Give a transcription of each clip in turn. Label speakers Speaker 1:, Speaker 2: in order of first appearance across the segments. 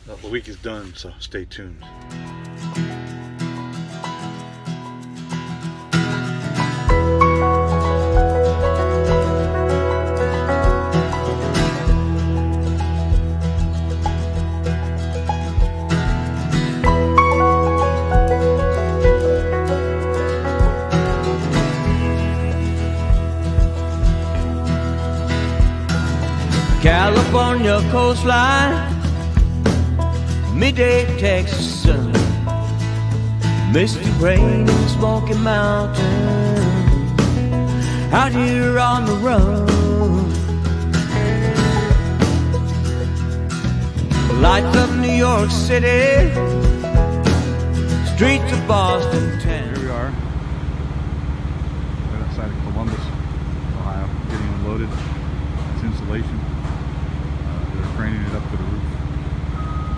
Speaker 1: The week is done, so stay tuned.
Speaker 2: California coastline, midday Texas sun, misty rain in Smoky Mountain, out here on the run. Lights of New York City, streets of Boston town.
Speaker 1: Here we are, right outside of Columbus, Ohio, getting unloaded. It's insulation. They're craning it up to the roof.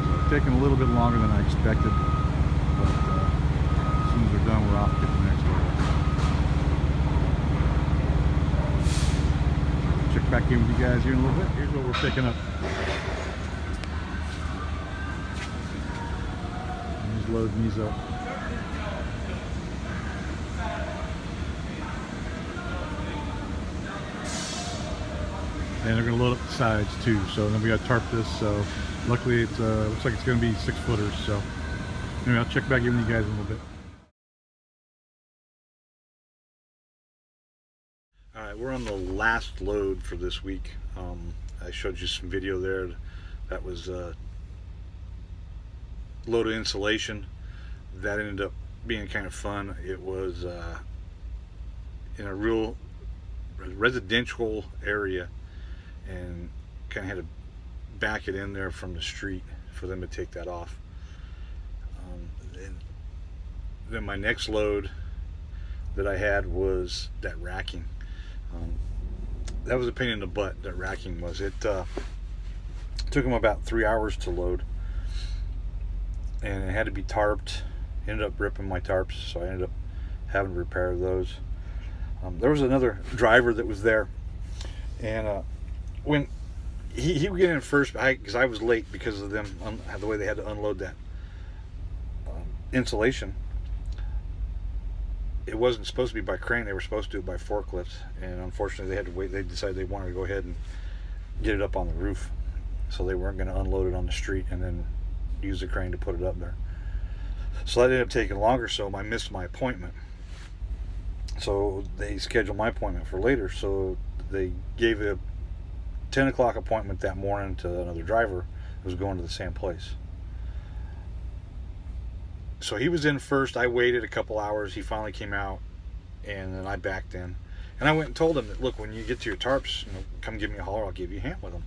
Speaker 1: So it's taking a little bit longer than I expected, but as soon as they're done, we're off to get the next load. Check back in with you guys here in a little bit. Here's what we're picking up. He's loading these up. And they're going to load up the sides too. So then we got to tarp this. So luckily it looks like it's going to be 6 footers. So anyway, I'll check back in with you guys in a little bit. All right, we're on the last load for this week. I showed you some video there. That was loaded insulation. That ended up being kind of fun. It was in a real residential area, and kind of had to back it in there from the street for them to take that off. And then my next load that I had was that racking. That was a pain in the butt, that racking was. It took them about 3 hours to load, and it had to be tarped. Ended up ripping my tarps, so I ended up having to repair those. There was another driver that was there, and when he would get in first, because I was late because of them, the way they had to unload that insulation. It wasn't supposed to be by crane. They were supposed to do it by forklifts, and unfortunately they had to wait. They decided they wanted to go ahead and get it up on the roof, so they weren't going to unload it on the street and then use the crane to put it up there. So that ended up taking longer, so I missed my appointment. So they scheduled my appointment for later, so they gave a 10 o'clock appointment that morning to another driver who was going to the same place. So he was in first. I waited a couple hours. He finally came out, and then I backed in. And I went and told him that, look, when you get to your tarps, come give me a holler. I'll give you a hand with them.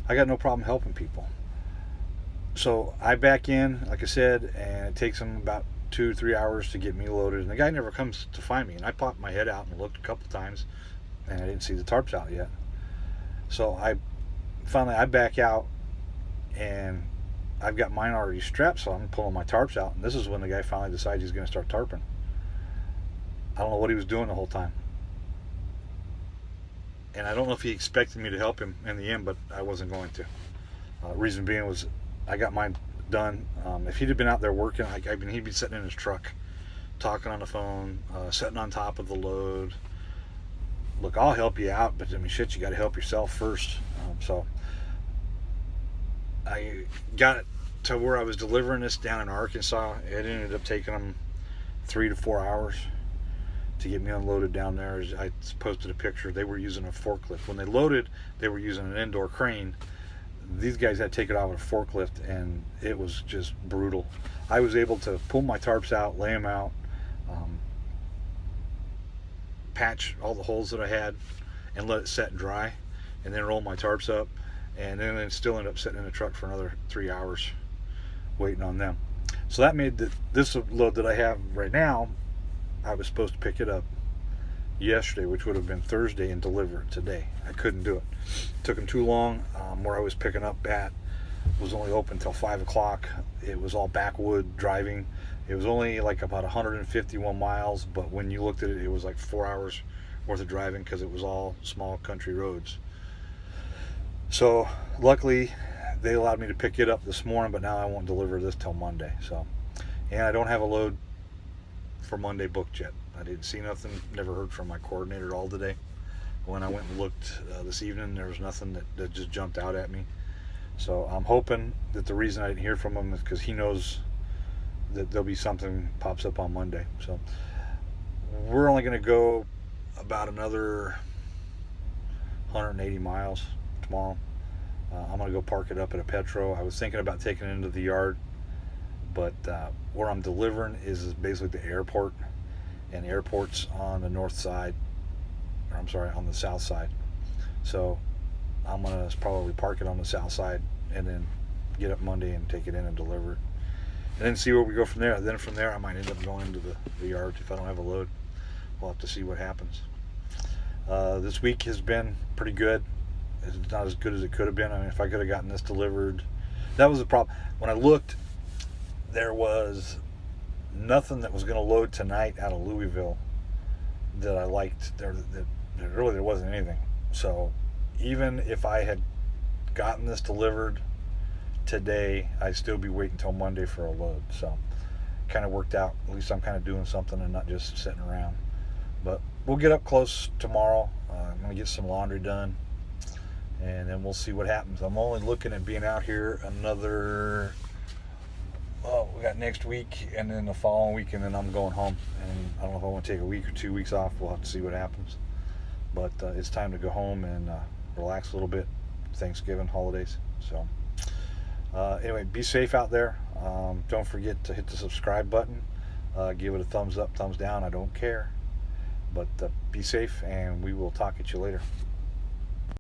Speaker 1: I got no problem helping people. So I back in, like I said, and it takes them about 2-3 hours to get me loaded. And the guy never comes to find me. And I popped my head out and looked a couple times, and I didn't see the tarps out yet. So I back out, and I've got mine already strapped, so I'm pulling my tarps out. And this is when the guy finally decides he's going to start tarping. I don't know what he was doing the whole time. And I don't know if he expected me to help him in the end, but I wasn't going to. Reason being was I got mine done. If he'd have been out there working, he'd be sitting in his truck, talking on the phone, sitting on top of the load. Look, I'll help you out, but I mean, shit, you got to help yourself first. So I got it to where I was delivering this down in Arkansas. It ended up taking them 3 to 4 hours to get me unloaded down there. I posted a picture. They were using a forklift. When they loaded, they were using an indoor crane. These guys had to take it out with a forklift, and it was just brutal. I was able to pull my tarps out, lay them out, patch all the holes that I had, and let it set and dry, and then roll my tarps up, and then it still end up sitting in the truck for another 3 hours waiting on them. So that made this load that I have right now, I was supposed to pick it up yesterday, which would have been Thursday, and deliver it today. I couldn't do it. Took them too long. Where I was picking up at was only open till 5 o'clock. It was all backwood driving. It was only like about 151 miles, but when you looked at it, it was like 4 hours worth of driving because it was all small country roads. So luckily they allowed me to pick it up this morning, but now I won't deliver this till Monday. So, and I don't have a load for Monday booked yet. I didn't see nothing. Never heard from my coordinator all today. When I went and looked this evening, there was nothing that just jumped out at me. So I'm hoping that the reason I didn't hear from him is because he knows that there'll be something pops up on Monday. So we're only going to go about another 180 miles tomorrow. I'm going to go park it up at a Petro. I was thinking about taking it into the yard, but where I'm delivering is basically the airport, and the airport's on the north side, or I'm sorry, on the south side. So I'm going to probably park it on the south side and then get up Monday and take it in and deliver it. And then see where we go from there. Then from there, I might end up going to the yard if I don't have a load. We'll have to see what happens. This week has been pretty good. It's not as good as it could have been. I mean, if I could have gotten this delivered, that was the problem. When I looked, there was nothing that was going to load tonight out of Louisville that I liked. There wasn't anything. So even if I had gotten this delivered today, I'd still be waiting until Monday for a load. So kind of worked out. At least I'm kind of doing something and not just sitting around. But we'll get up close tomorrow. I'm going to get some laundry done, and then we'll see what happens. I'm only looking at being out here another, we got next week and then the following week, and then I'm going home. And I don't know if I want to take a week or 2 weeks off. We'll have to see what happens. But it's time to go home and relax a little bit. Thanksgiving, holidays. So anyway, be safe out there. Don't forget to hit the subscribe button. Give it a thumbs up, thumbs down. I don't care. But be safe, and we will talk at you later.